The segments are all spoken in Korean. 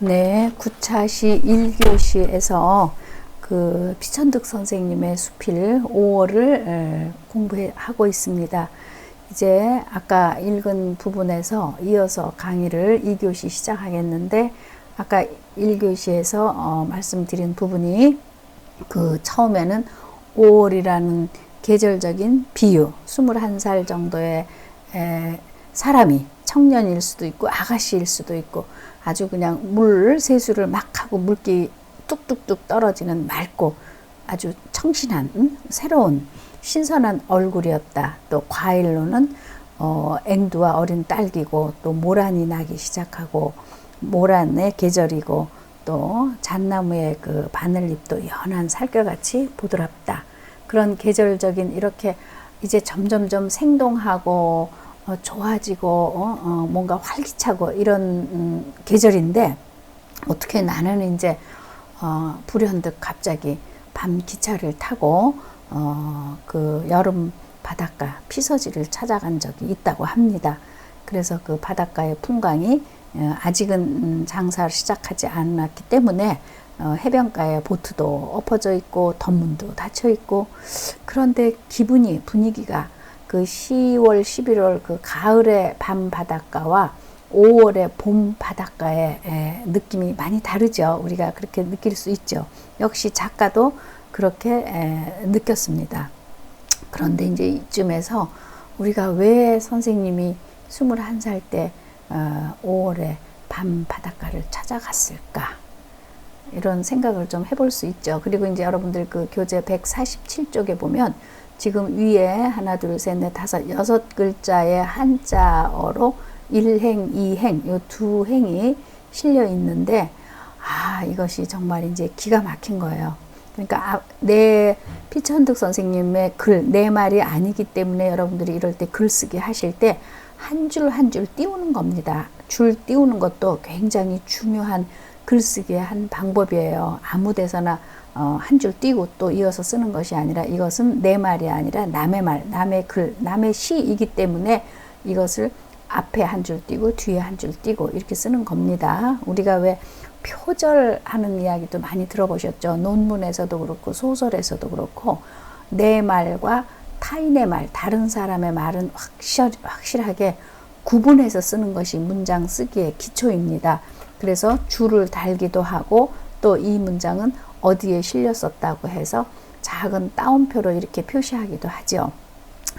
네, 구차시 1교시에서 그 피천득 선생님의 수필 5월을 공부하고 있습니다. 이제 아까 읽은 부분에서 이어서 강의를 2교시 시작하겠는데, 아까 1교시에서 말씀드린 부분이 그 처음에는 5월이라는 계절적인 비유, 21살 정도의 사람이 청년일 수도 있고 아가씨일 수도 있고 아주 그냥 세수를 막 하고 물기 뚝뚝뚝 떨어지는 맑고 아주 청신한 새로운 신선한 얼굴이었다. 또 과일로는 앵두와 어린 딸기고, 또 모란이 나기 시작하고 모란의 계절이고, 또 잣나무의 그 바늘잎도 연한 살결같이 부드럽다. 그런 계절적인, 이렇게 이제 점점점 생동하고 좋아지고 뭔가 활기차고 이런 계절인데, 어떻게 나는 이제 불현듯 갑자기 밤 기차를 타고 그 여름 바닷가 피서지를 찾아간 적이 있다고 합니다. 그래서 그 바닷가의 풍광이 아직은 장사를 시작하지 않았기 때문에 해변가에 보트도 엎어져 있고 덧문도 닫혀 있고, 그런데 분위기가 그 10월, 11월 그 가을의 밤 바닷가와 5월의 봄 바닷가의 느낌이 많이 다르죠. 우리가 그렇게 느낄 수 있죠. 역시 작가도 그렇게 느꼈습니다. 그런데 이제 이쯤에서 우리가 왜 선생님이 21살 때 5월에 밤 바닷가를 찾아갔을까? 이런 생각을 좀 해볼 수 있죠. 그리고 이제 여러분들 그 교재 147쪽에 보면 지금 위에 하나, 둘, 셋, 넷, 다섯, 6글자의 한자어로 1행, 2행, 요 두 행이 실려 있는데, 이것이 정말 이제 기가 막힌 거예요. 그러니까 내 피천득 선생님의 글, 내 말이 아니기 때문에 여러분들이 이럴 때 글쓰기 하실 때 한 줄 한 줄 띄우는 겁니다. 줄 띄우는 것도 굉장히 중요한 글쓰기의 한 방법이에요. 아무 데서나 한 줄 띄고 또 이어서 쓰는 것이 아니라, 이것은 내 말이 아니라 남의 말, 남의 글, 남의 시이기 때문에 이것을 앞에 한 줄 띄고 뒤에 한 줄 띄고 이렇게 쓰는 겁니다. 우리가 왜 표절하는 이야기도 많이 들어보셨죠? 논문에서도 그렇고 소설에서도 그렇고, 내 말과 타인의 말, 다른 사람의 말은 확실하게 구분해서 쓰는 것이 문장 쓰기의 기초입니다. 그래서 줄을 달기도 하고, 또 이 문장은 어디에 실렸었다고 해서 작은 따옴표로 이렇게 표시하기도 하죠.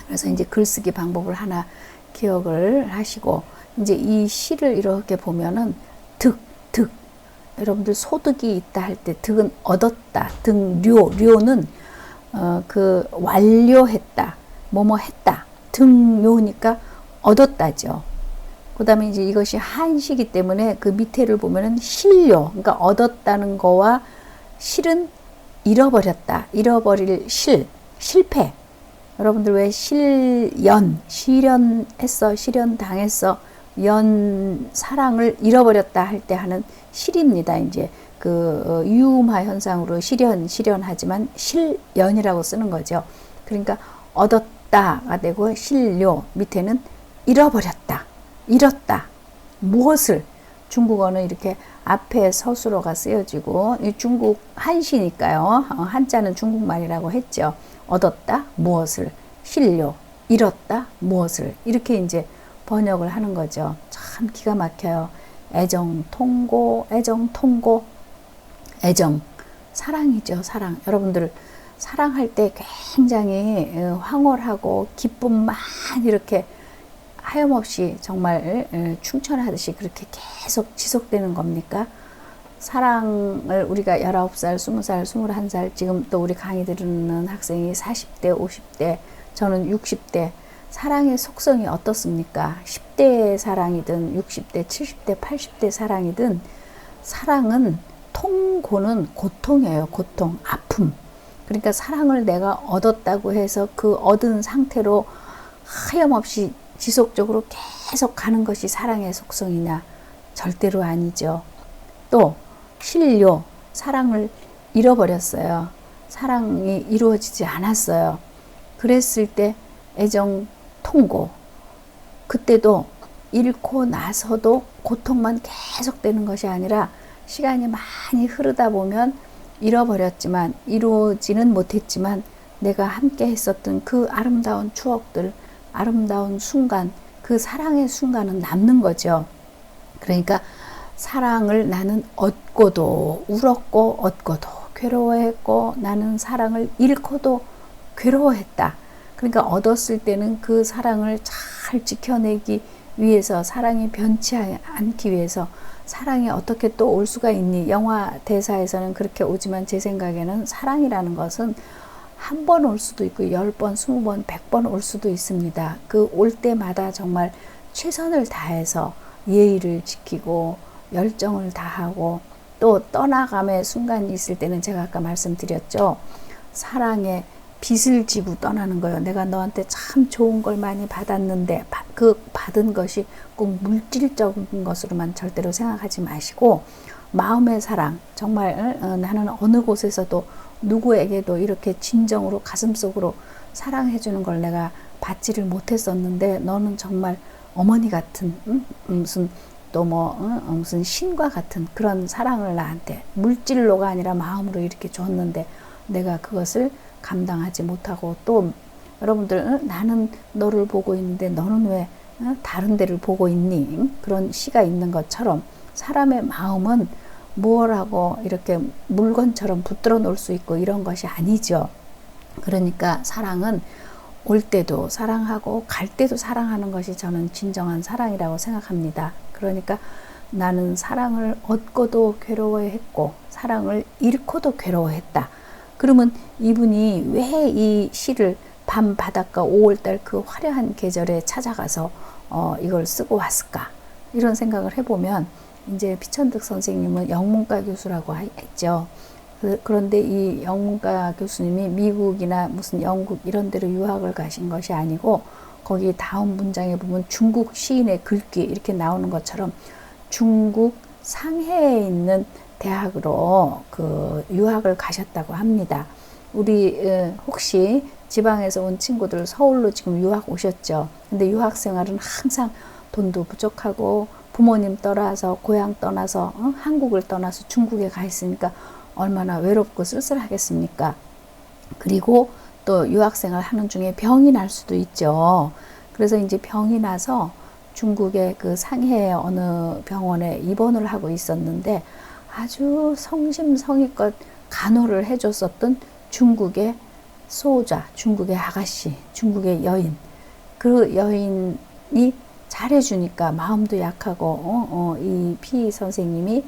그래서 이제 글쓰기 방법을 하나 기억을 하시고, 이제 이 시를 이렇게 보면은 득, 여러분들 소득이 있다 할 때 득은 얻었다, 료는 그 완료했다, 뭐뭐 했다, 득료니까 얻었다죠. 그 다음에 이제 이것이 한시기 때문에 그 밑에를 보면은 실료, 그러니까 얻었다는 거와 실은 잃어버렸다, 잃어버릴 실패. 여러분들 왜 실연했어, 실연당했어, 사랑을 잃어버렸다 할 때 하는 실입니다. 이제 그 유음화 현상으로 실연하지만 실연이라고 쓰는 거죠. 그러니까 얻었다가 되고, 실료 밑에는 잃어버렸다, 잃었다. 무엇을? 중국어는 이렇게 앞에 서술어가 쓰여지고, 이 중국 한시니까요. 한자는 중국말이라고 했죠. 얻었다, 무엇을? 실료, 잃었다, 무엇을? 이렇게 이제 번역을 하는 거죠. 참 기가 막혀요. 애정, 통고, 사랑이죠, 사랑. 여러분들 사랑할 때 굉장히 황홀하고 기쁨만 이렇게 하염없이 정말 충천하듯이 그렇게 계속 지속되는 겁니까? 사랑을 우리가 19살, 20살, 21살, 지금 또 우리 강의 들으는 학생이 40대, 50대, 저는 60대, 사랑의 속성이 어떻습니까? 10대 사랑이든 60대, 70대, 80대 사랑이든, 사랑은 통고는 고통이에요. 고통, 아픔. 그러니까 사랑을 내가 얻었다고 해서 그 얻은 상태로 하염없이 지속적으로 계속 가는 것이 사랑의 속성이냐? 절대로 아니죠. 또 실료, 사랑을 잃어버렸어요. 사랑이 이루어지지 않았어요. 그랬을 때 애정, 통고, 그때도 잃고 나서도 고통만 계속되는 것이 아니라 시간이 많이 흐르다 보면 잃어버렸지만, 이루어지는 못했지만 내가 함께 했었던 그 아름다운 추억들, 아름다운 순간, 그 사랑의 순간은 남는 거죠. 그러니까 사랑을 나는 얻고도 울었고, 얻고도 괴로워했고, 나는 사랑을 잃고도 괴로워했다. 그러니까 얻었을 때는 그 사랑을 잘 지켜내기 위해서, 사랑이 변치 않기 위해서, 사랑이 어떻게 또 올 수가 있니? 영화 대사에서는 그렇게 오지만 제 생각에는 사랑이라는 것은 한 번 올 수도 있고 10번, 20번, 100번 올 수도 있습니다. 그 올 때마다 정말 최선을 다해서 예의를 지키고 열정을 다하고, 또 떠나감의 순간이 있을 때는 제가 아까 말씀드렸죠. 사랑의 빚을 지고 떠나는 거예요. 내가 너한테 참 좋은 걸 많이 받았는데 그 받은 것이 꼭 물질적인 것으로만 절대로 생각하지 마시고, 마음의 사랑, 정말 나는 어느 곳에서도 누구에게도 이렇게 진정으로 가슴속으로 사랑해 주는 걸 내가 받지를 못했었는데, 너는 정말 어머니 같은 무슨 또 무슨 신과 같은 그런 사랑을 나한테 물질로가 아니라 마음으로 이렇게 줬는데, 내가 그것을 감당하지 못하고, 또 여러분들 나는 너를 보고 있는데 너는 왜 다른 데를 보고 있니? 그런 시가 있는 것처럼 사람의 마음은 뭐라고 이렇게 물건처럼 붙들어 놓을 수 있고 이런 것이 아니죠. 그러니까 사랑은 올 때도 사랑하고 갈 때도 사랑하는 것이 저는 진정한 사랑이라고 생각합니다. 그러니까 나는 사랑을 얻고도 괴로워했고 사랑을 잃고도 괴로워했다. 그러면 이분이 왜 이 시를 밤 바닷가 5월달 그 화려한 계절에 찾아가서 이걸 쓰고 왔을까? 이런 생각을 해보면, 이제 피천득 선생님은 영문과 교수라고 했죠. 그런데 이 영문과 교수님이 미국이나 무슨 영국 이런 데로 유학을 가신 것이 아니고, 거기 다음 문장에 보면 중국 시인의 글귀 이렇게 나오는 것처럼 중국 상해에 있는 대학으로 그 유학을 가셨다고 합니다. 우리 혹시 지방에서 온 친구들 서울로 지금 유학 오셨죠? 근데 유학 생활은 항상 돈도 부족하고 부모님 떠나서 고향 떠나서 한국을 떠나서 중국에 가 있으니까 얼마나 외롭고 쓸쓸하겠습니까? 그리고 또 유학생활 하는 중에 병이 날 수도 있죠. 그래서 이제 병이 나서 중국의 그 상해의 어느 병원에 입원을 하고 있었는데, 아주 성심성의껏 간호를 해줬었던 중국의 소자, 중국의 아가씨, 중국의 여인, 그 여인이 잘해주니까 마음도 약하고 이 피 선생님이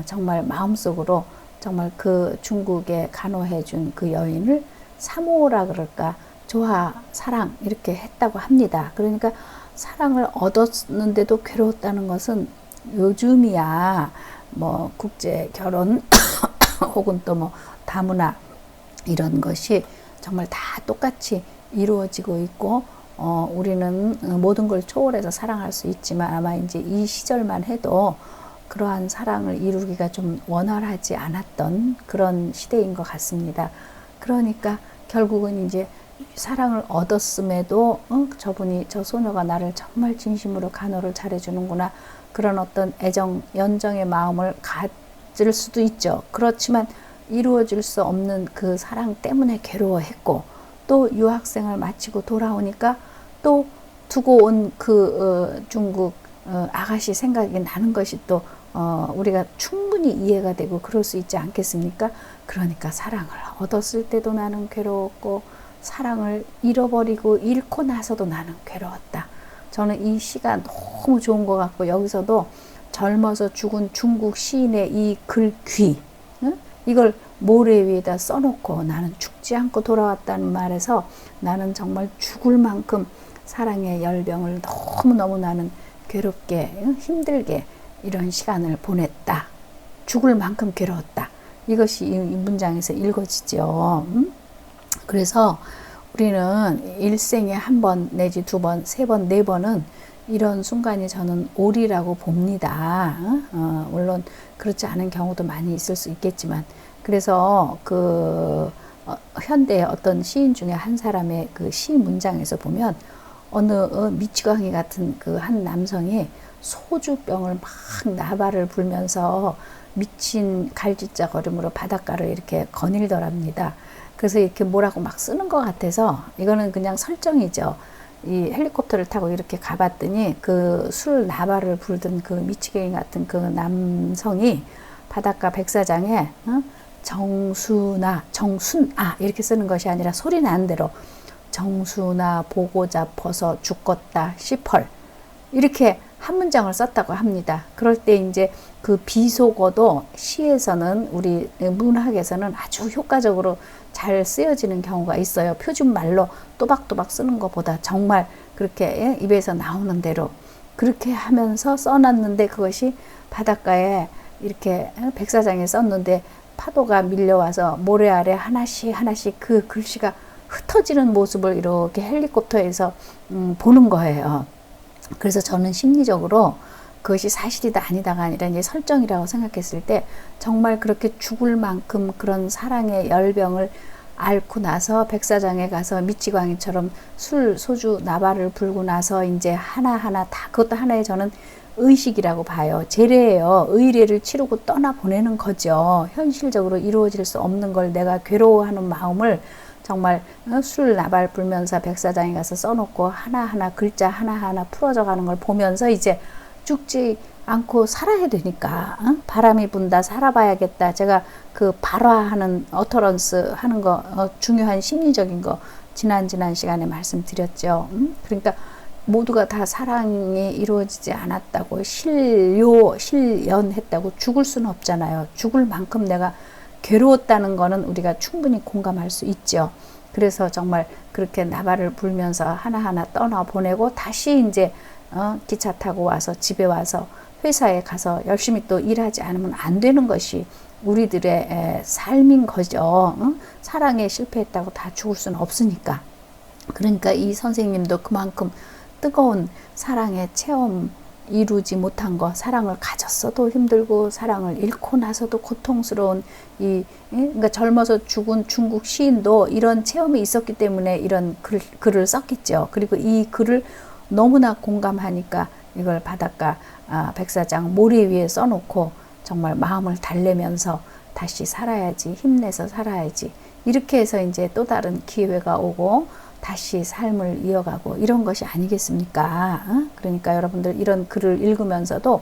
정말 마음속으로 정말 그 중국에 간호해준 그 여인을 사모라 그럴까, 좋아, 사랑 이렇게 했다고 합니다. 그러니까 사랑을 얻었는데도 괴로웠다는 것은 요즘이야 뭐 국제 결혼 혹은 또 뭐 다문화 이런 것이 정말 다 똑같이 이루어지고 있고, 우리는 모든 걸 초월해서 사랑할 수 있지만 아마 이제 이 시절만 해도 그러한 사랑을 이루기가 좀 원활하지 않았던 그런 시대인 것 같습니다. 그러니까 결국은 이제 사랑을 얻었음에도 저분이, 저 소녀가 나를 정말 진심으로 간호를 잘해주는구나, 그런 어떤 애정, 연정의 마음을 가질 수도 있죠. 그렇지만 이루어질 수 없는 그 사랑 때문에 괴로워했고, 또 유학생을 마치고 돌아오니까 또 두고 온 그 중국 아가씨 생각이 나는 것이 또 우리가 충분히 이해가 되고 그럴 수 있지 않겠습니까? 그러니까 사랑을 얻었을 때도 나는 괴로웠고, 사랑을 잃어버리고 잃고 나서도 나는 괴로웠다. 저는 이 시가 너무 좋은 것 같고, 여기서도 젊어서 죽은 중국 시인의 이 글귀, 이걸 모래 위에다 써놓고 나는 죽지 않고 돌아왔다는 말에서 나는 정말 죽을 만큼 사랑의 열병을 너무너무 나는 괴롭게 힘들게 이런 시간을 보냈다. 죽을 만큼 괴로웠다. 이것이 이 문장에서 읽어지죠. 그래서 우리는 일생에 한 번 내지 두 번, 세 번, 네 번은 이런 순간이 저는 오리라고 봅니다. 물론 그렇지 않은 경우도 많이 있을 수 있겠지만, 그래서 그 현대의 어떤 시인 중에 한 사람의 그 시 문장에서 보면, 어느 미치광이 같은 그 한 남성이 소주병을 막 나발을 불면서 미친 갈짓자 걸음으로 바닷가를 이렇게 거닐더랍니다. 그래서 이렇게 뭐라고 막 쓰는 것 같아서 이거는 그냥 설정이죠. 이 헬리콥터를 타고 이렇게 가봤더니 그 술 나발을 불던 그 미치게이 같은 그 남성이 바닷가 백사장에 정순아 이렇게 쓰는 것이 아니라 소리 나는 대로 정순아 보고 잡어서 죽겠다 시펄 이렇게 한 문장을 썼다고 합니다. 그럴 때 이제 그 비속어도 시에서는 우리 문학에서는 아주 효과적으로 잘 쓰여지는 경우가 있어요. 표준 말로 또박또박 쓰는 것보다 정말 그렇게 입에서 나오는 대로 그렇게 하면서 써놨는데 그것이 바닷가에 이렇게 백사장에 썼는데 파도가 밀려와서 모래 아래 하나씩 그 글씨가 흩어지는 모습을 이렇게 헬리콥터에서 보는 거예요. 그래서 저는 심리적으로 그것이 사실이다 아니다가 아니라 이제 설정이라고 생각했을 때 정말 그렇게 죽을 만큼 그런 사랑의 열병을 앓고 나서 백사장에 가서 미치광이처럼 술, 소주, 나발을 불고 나서 이제 하나하나 다 그것도 하나의 저는 의식이라고 봐요. 제례예요. 의례를 치르고 떠나보내는 거죠. 현실적으로 이루어질 수 없는 걸 내가 괴로워하는 마음을 정말 술 나발 불면서 백사장에 가서 써놓고 하나하나 글자 하나하나 풀어져 가는 걸 보면서 이제 죽지 않고 살아야 되니까 바람이 분다 살아봐야겠다. 제가 그 발화하는 어터런스 하는 거 중요한 심리적인 거 지난 시간에 말씀드렸죠. 그러니까 모두가 다 사랑이 이루어지지 않았다고 실연했다고 죽을 수는 없잖아요. 죽을 만큼 내가 괴로웠다는 거는 우리가 충분히 공감할 수 있죠. 그래서 정말 그렇게 나발을 불면서 하나하나 떠나보내고 다시 이제 기차 타고 와서 집에 와서 회사에 가서 열심히 또 일하지 않으면 안 되는 것이 우리들의 삶인 거죠. 사랑에 실패했다고 다 죽을 수는 없으니까. 그러니까 이 선생님도 그만큼 뜨거운 사랑의 체험 이루지 못한 거, 사랑을 가졌어도 힘들고 사랑을 잃고 나서도 고통스러운 그러니까 젊어서 죽은 중국 시인도 이런 체험이 있었기 때문에 이런 글을 썼겠죠. 그리고 이 글을 너무나 공감하니까 이걸 바닷가 백사장 모래 위에 써놓고 정말 마음을 달래면서 다시 살아야지, 힘내서 살아야지. 이렇게 해서 이제 또 다른 기회가 오고 다시 삶을 이어가고 이런 것이 아니겠습니까? 그러니까 여러분들 이런 글을 읽으면서도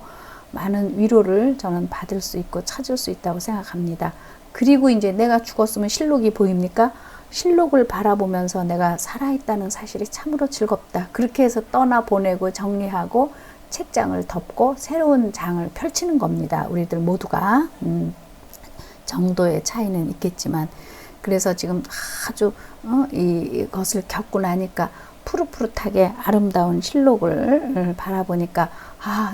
많은 위로를 저는 받을 수 있고 찾을 수 있다고 생각합니다. 그리고 이제 내가 죽었으면 실록이 보입니까? 실록을 바라보면서 내가 살아있다는 사실이 참으로 즐겁다. 그렇게 해서 떠나보내고 정리하고 책장을 덮고 새로운 장을 펼치는 겁니다. 우리들 모두가. 정도의 차이는 있겠지만 그래서 지금 아주 이것을 겪고 나니까 푸릇푸릇하게 아름다운 실록을 바라보니까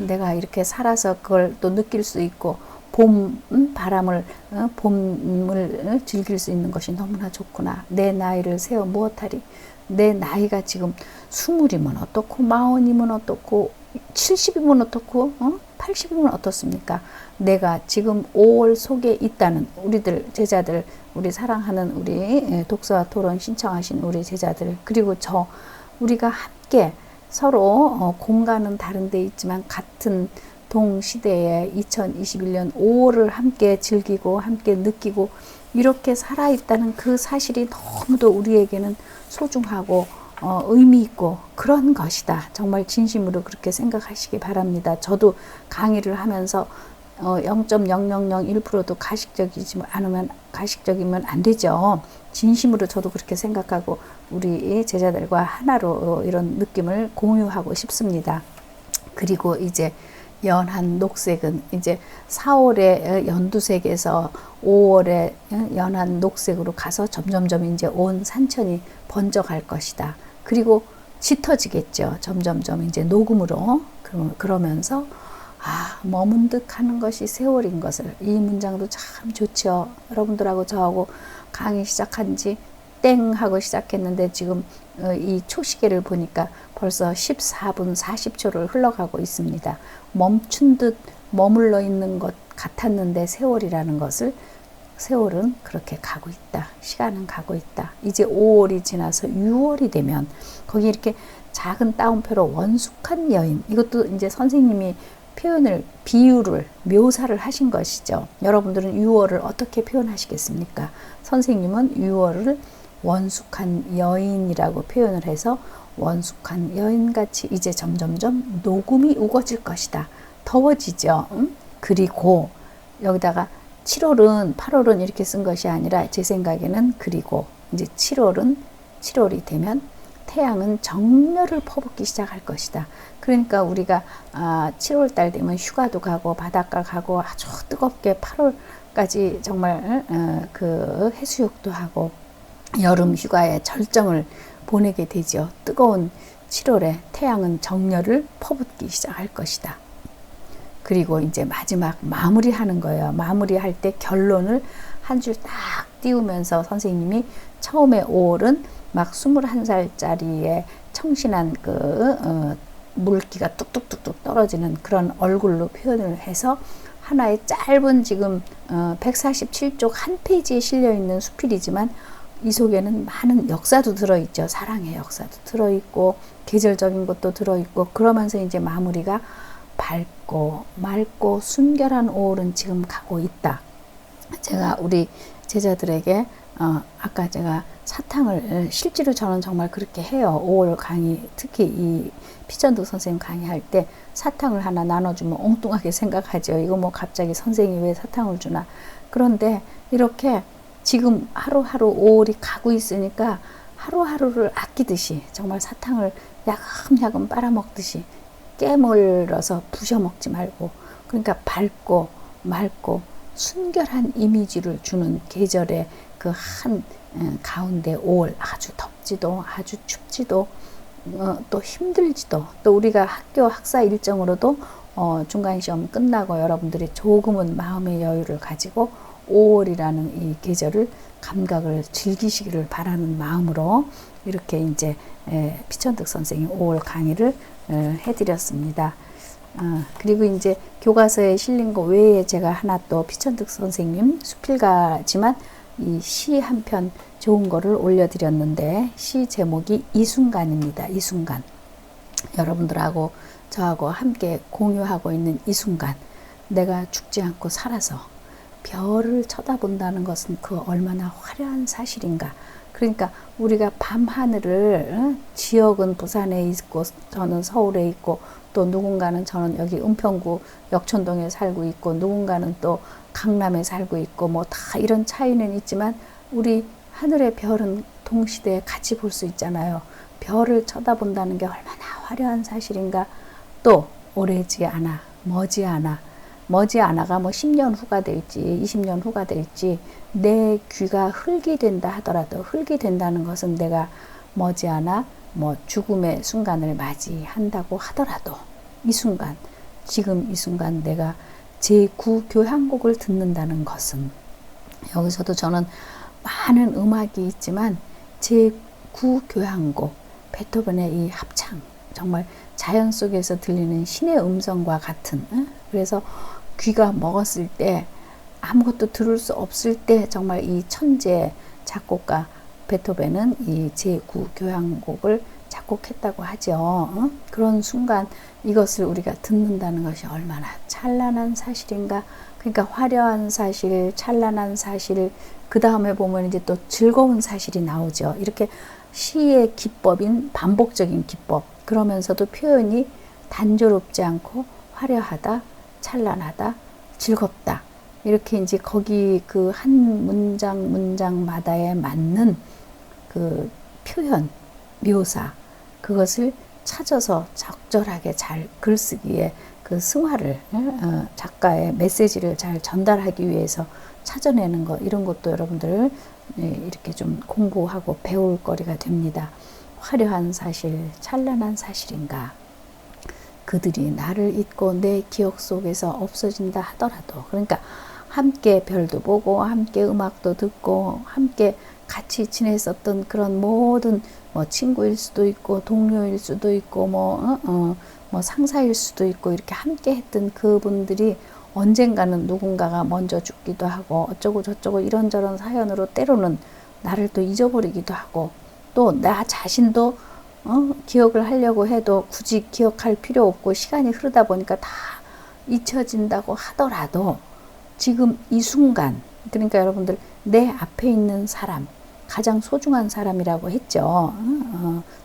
내가 이렇게 살아서 그걸 또 느낄 수 있고 봄 바람을 봄을 즐길 수 있는 것이 너무나 좋구나. 내 나이를 세어 무엇하리. 내 나이가 지금 20이면 어떻고 40이면 어떻고 70이면 어떻고 80이면 어떻습니까? 내가 지금 5월 속에 있다는 우리들 제자들, 우리 사랑하는 우리 독서와 토론 신청하신 우리 제자들, 그리고 우리가 함께 서로 공간은 다른 데 있지만 같은 동시대에 2021년 5월을 함께 즐기고 함께 느끼고 이렇게 살아있다는 그 사실이 너무도 우리에게는 소중하고 의미 있고 그런 것이다. 정말 진심으로 그렇게 생각하시기 바랍니다. 저도 강의를 하면서 0.0001%도 가식적이면 안 되죠. 진심으로 저도 그렇게 생각하고 우리 제자들과 하나로 이런 느낌을 공유하고 싶습니다. 그리고 이제 연한 녹색은 이제 4월의 연두색에서 5월의 연한 녹색으로 가서 점점점 이제 온 산천이 번져갈 것이다. 그리고 짙어지겠죠. 점점점 이제 녹음으로. 그러면서 머문 듯 하는 것이 세월인 것을. 이 문장도 참 좋죠. 여러분들하고 저하고 강의 시작한 지 땡 하고 시작했는데 지금 이 초시계를 보니까 벌써 14분 40초를 흘러가고 있습니다. 멈춘 듯 머물러 있는 것 같았는데 세월이라는 것을, 세월은 그렇게 가고 있다. 시간은 가고 있다. 이제 5월이 지나서 6월이 되면 거기 이렇게 작은 따옴표로 원숙한 여인, 이것도 이제 선생님이 표현을, 비유를, 묘사를 하신 것이죠. 여러분들은 6월을 어떻게 표현하시겠습니까? 선생님은 6월을 원숙한 여인이라고 표현을 해서 원숙한 여인같이 이제 점점점 녹음이 우거질 것이다. 더워지죠. 그리고 여기다가 7월은 8월은 이렇게 쓴 것이 아니라 제 생각에는 그리고 이제 7월이 되면 태양은 정열을 퍼붓기 시작할 것이다. 그러니까 우리가 7월 달 되면 휴가도 가고 바닷가 가고 아주 뜨겁게 8월까지 정말 그 해수욕도 하고 여름 휴가의 절정을 보내게 되죠. 뜨거운 7월에 태양은 정열을 퍼붓기 시작할 것이다. 그리고 이제 마지막 마무리하는 거예요. 마무리할 때 결론을 한 줄 딱 띄우면서 선생님이 처음에 5월은 막 21살짜리의 청신한 물기가 뚝뚝뚝뚝 떨어지는 그런 얼굴로 표현을 해서 하나의 짧은 지금 147쪽 한 페이지에 실려있는 수필이지만 이 속에는 많은 역사도 들어있죠. 사랑의 역사도 들어있고 계절적인 것도 들어있고 그러면서 이제 마무리가 밝고 맑고 순결한 5월은 지금 가고 있다. 제가 우리 제자들에게 아까 제가 사탕을 실제로 저는 정말 그렇게 해요. 5월 강의 특히 이 피천득 선생님 강의할 때 사탕을 하나 나눠주면 엉뚱하게 생각하죠. 이거 뭐 갑자기 선생님이 왜 사탕을 주나. 그런데 이렇게 지금 하루하루 5월이 가고 있으니까 하루하루를 아끼듯이 정말 사탕을 야금야금 빨아먹듯이 깨물어서 부셔먹지 말고 그러니까 밝고 맑고 순결한 이미지를 주는 계절의 그 한 가운데 5월 아주 덥지도 아주 춥지도 또 힘들지도 또 우리가 학교 학사 일정으로도 중간시험 끝나고 여러분들이 조금은 마음의 여유를 가지고 5월이라는 이 계절을 감각을 즐기시기를 바라는 마음으로 이렇게 이제 피천득 선생님 5월 강의를 해드렸습니다. 그리고 이제 교과서에 실린 거 외에 제가 하나 또 피천득 선생님 수필가지만 이 시 한 편 좋은 거를 올려드렸는데 시 제목이 이순간입니다. 이순간. 여러분들하고 저하고 함께 공유하고 있는 이 순간 내가 죽지 않고 살아서 별을 쳐다본다는 것은 그 얼마나 화려한 사실인가. 그러니까 우리가 밤하늘을 지역은 부산에 있고 저는 서울에 있고 또 누군가는 저는 여기 은평구 역촌동에 살고 있고 누군가는 또 강남에 살고 있고 뭐 다 이런 차이는 있지만 우리 하늘의 별은 동시대에 같이 볼 수 있잖아요. 별을 쳐다본다는 게 얼마나 화려한 사실인가. 또 오래지 않아 머지않아가 뭐 10년 후가 될지 20년 후가 될지 내 귀가 흙이 된다 하더라도 흙이 된다는 것은 내가 머지않아 뭐 죽음의 순간을 맞이한다고 하더라도 이 순간 지금 이 순간 내가 제9교향곡을 듣는다는 것은 여기서도 저는 많은 음악이 있지만 제9교향곡 베토벤의 이 합창 정말 자연 속에서 들리는 신의 음성과 같은 그래서 귀가 먹었을 때 아무것도 들을 수 없을 때 정말 이 천재 작곡가 베토벤은 이 제9교향곡을 작곡했다고 하죠. 그런 순간 이것을 우리가 듣는다는 것이 얼마나 찬란한 사실인가. 그러니까 화려한 사실, 찬란한 사실, 그 다음에 보면 이제 또 즐거운 사실이 나오죠. 이렇게 시의 기법인 반복적인 기법. 그러면서도 표현이 단조롭지 않고 화려하다, 찬란하다, 즐겁다. 이렇게 이제 거기 그 한 문장마다에 맞는 그 표현, 묘사, 그것을 찾아서 적절하게 잘 글쓰기에 그 승화를 작가의 메시지를 잘 전달하기 위해서 찾아내는 것 이런 것도 여러분들 이렇게 좀 공부하고 배울 거리가 됩니다. 화려한 사실, 찬란한 사실인가? 그들이 나를 잊고 내 기억 속에서 없어진다 하더라도 그러니까 함께 별도 보고 함께 음악도 듣고 함께 같이 지냈었던 그런 모든 뭐 친구일 수도 있고 동료일 수도 있고 뭐 상사일 수도 있고 이렇게 함께 했던 그분들이 언젠가는 누군가가 먼저 죽기도 하고 어쩌고 저쩌고 이런저런 사연으로 때로는 나를 또 잊어버리기도 하고 또 나 자신도 기억을 하려고 해도 굳이 기억할 필요 없고 시간이 흐르다 보니까 다 잊혀진다고 하더라도 지금 이 순간, 그러니까 여러분들 내 앞에 있는 사람, 가장 소중한 사람이라고 했죠.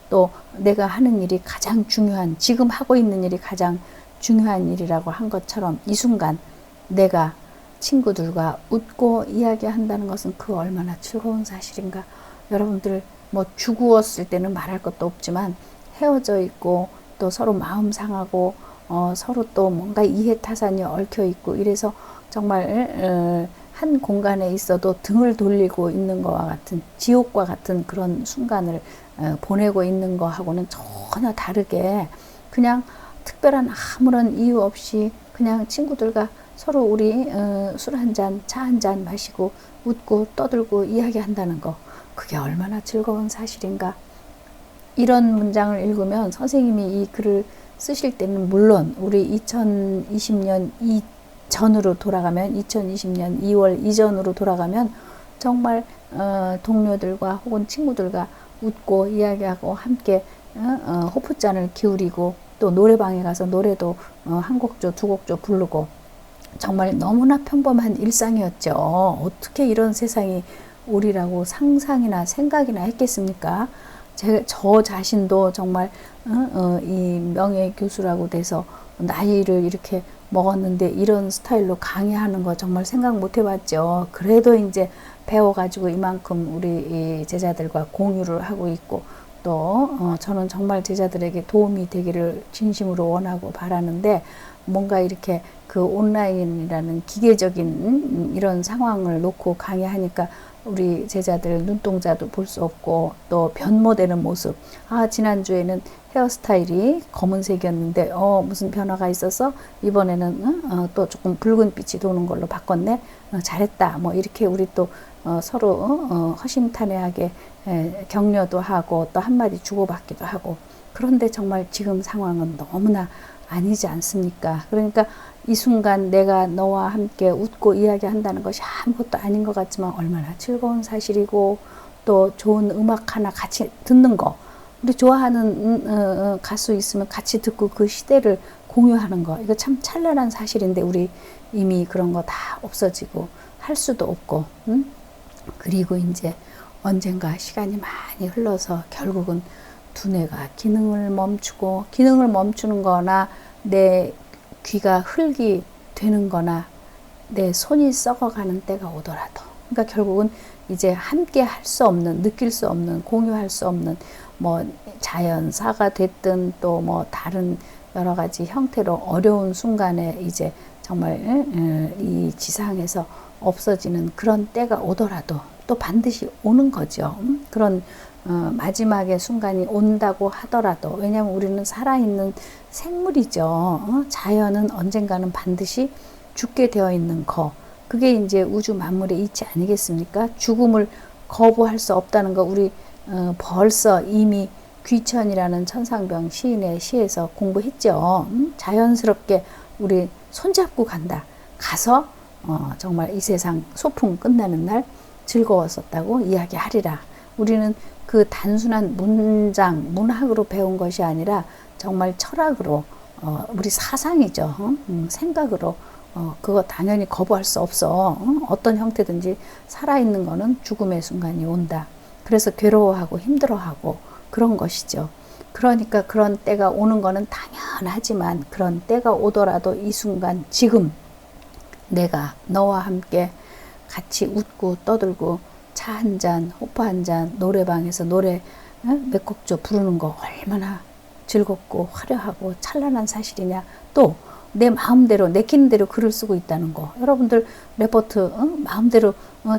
또 내가 하는 일이 가장 중요한, 지금 하고 있는 일이 가장 중요한 일이라고 한 것처럼 이 순간 내가 친구들과 웃고 이야기한다는 것은 그 얼마나 즐거운 사실인가. 여러분들 뭐 죽었을 때는 말할 것도 없지만 헤어져 있고 또 서로 마음 상하고 서로 또 뭔가 이해타산이 얽혀 있고 이래서 정말 한 공간에 있어도 등을 돌리고 있는 것과 같은, 지옥과 같은 그런 순간을 보내고 있는 거하고는 전혀 다르게 그냥 특별한 아무런 이유 없이 그냥 친구들과 서로 우리 술 한 잔, 차 한 잔 마시고 웃고 떠들고 이야기한다는 거, 그게 얼마나 즐거운 사실인가. 이런 문장을 읽으면 선생님이 이 글을 쓰실 때는 물론 우리 2020년 이전으로 돌아가면, 2020년 2월 이전으로 돌아가면 정말 동료들과 혹은 친구들과 웃고 이야기하고 함께 호프잔을 기울이고 또 노래방에 가서 노래도 한 곡조 두 곡조 부르고 정말 너무나 평범한 일상이었죠. 어떻게 이런 세상이 오리라고 상상이나 생각이나 했겠습니까? 저 자신도 정말 이 명예 교수라고 돼서 나이를 이렇게 먹었는데 이런 스타일로 강의하는 거 정말 생각 못 해봤죠. 그래도 이제 배워가지고 이만큼 우리 제자들과 공유를 하고 있고 또 저는 정말 제자들에게 도움이 되기를 진심으로 원하고 바라는데, 뭔가 이렇게 그 온라인이라는 기계적인 이런 상황을 놓고 강의하니까 우리 제자들 눈동자도 볼 수 없고 또 변모되는 모습. 지난주에는 헤어스타일이 검은색이었는데 무슨 변화가 있어서 이번에는 또 조금 붉은 빛이 도는 걸로 바꿨네. 잘했다. 뭐 이렇게 우리 또 서로 허심탄회하게 격려도 하고 또 한마디 주고받기도 하고. 그런데 정말 지금 상황은 너무나 아니지 않습니까? 그러니까 이 순간 내가 너와 함께 웃고 이야기한다는 것이 아무것도 아닌 것 같지만 얼마나 즐거운 사실이고, 또 좋은 음악 하나 같이 듣는 거, 우리 좋아하는 가수 있으면 같이 듣고 그 시대를 공유하는 거, 이거 참 찬란한 사실인데 우리 이미 그런 거 다 없어지고 할 수도 없고, 그리고 이제 언젠가 시간이 많이 흘러서 결국은 두뇌가 기능을 멈추고, 기능을 멈추는 거나 내 귀가 흙이 되는 거나 내 손이 썩어가는 때가 오더라도, 그러니까 결국은 이제 함께 할 수 없는, 느낄 수 없는, 공유할 수 없는 뭐 자연사가 됐든 또 뭐 다른 여러 가지 형태로 어려운 순간에 이제 정말 이 지상에서 없어지는 그런 때가 오더라도 또 반드시 오는 거죠. 그런 마지막의 순간이 온다고 하더라도, 왜냐하면 우리는 살아있는 생물이죠. 자연은 언젠가는 반드시 죽게 되어 있는 거, 그게 이제 우주 만물의 이치 아니겠습니까? 죽음을 거부할 수 없다는 거 우리 벌써 이미 귀천이라는 천상병 시인의 시에서 공부했죠. 자연스럽게 우리 손잡고 간다. 가서 정말 이 세상 소풍 끝나는 날 즐거웠었다고 이야기하리라. 우리는 그 단순한 문장, 문학으로 배운 것이 아니라 정말 철학으로, 우리 사상이죠. 생각으로 그거 당연히 거부할 수 없어. 어떤 형태든지 살아있는 거는 죽음의 순간이 온다. 그래서 괴로워하고 힘들어하고 그런 것이죠. 그러니까 그런 때가 오는 거는 당연하지만, 그런 때가 오더라도 이 순간 지금 내가 너와 함께 같이 웃고 떠들고 차 한 잔, 호프 한 잔, 노래방에서 노래 몇 곡조 부르는 거 얼마나 즐겁고 화려하고 찬란한 사실이냐. 또 내 마음대로 내키는 대로 글을 쓰고 있다는 거. 여러분들 레포트 마음대로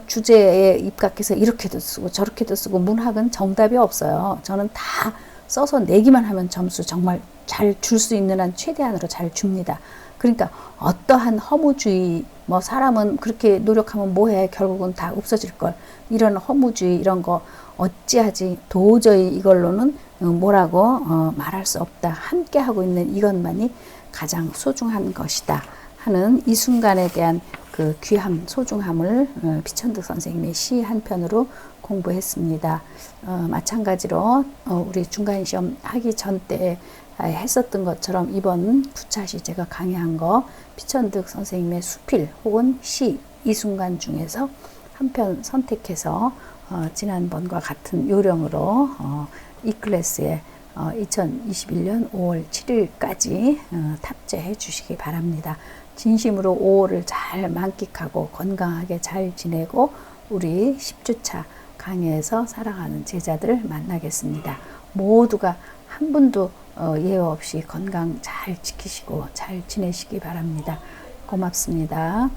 주제에 입각해서 이렇게도 쓰고 저렇게도 쓰고, 문학은 정답이 없어요. 저는 다 써서 내기만 하면 점수 정말 잘 줄 수 있는 한 최대한으로 잘 줍니다. 그러니까 어떠한 허무주의, 뭐 사람은 그렇게 노력하면 뭐해, 결국은 다 없어질 걸, 이런 허무주의 이런 거 어찌하지, 도저히 이걸로는 뭐라고 말할 수 없다. 함께 하고 있는 이것만이 가장 소중한 것이다 하는 이 순간에 대한 그 귀함, 소중함을 피천득 선생님의 시 한 편으로 공부했습니다. 마찬가지로 우리 중간시험 하기 전 때 했었던 것처럼 이번 9차시 제가 강의한 거 피천득 선생님의 수필 혹은 시 이 순간 중에서 한 편 선택해서 지난번과 같은 요령으로 이 클래스에 2021년 5월 7일까지 탑재해 주시기 바랍니다. 진심으로 5월을 잘 만끽하고 건강하게 잘 지내고 우리 10주차 강의에서 살아가는 제자들 만나겠습니다. 모두가 한 분도 예외 없이 건강 잘 지키시고 잘 지내시기 바랍니다. 고맙습니다.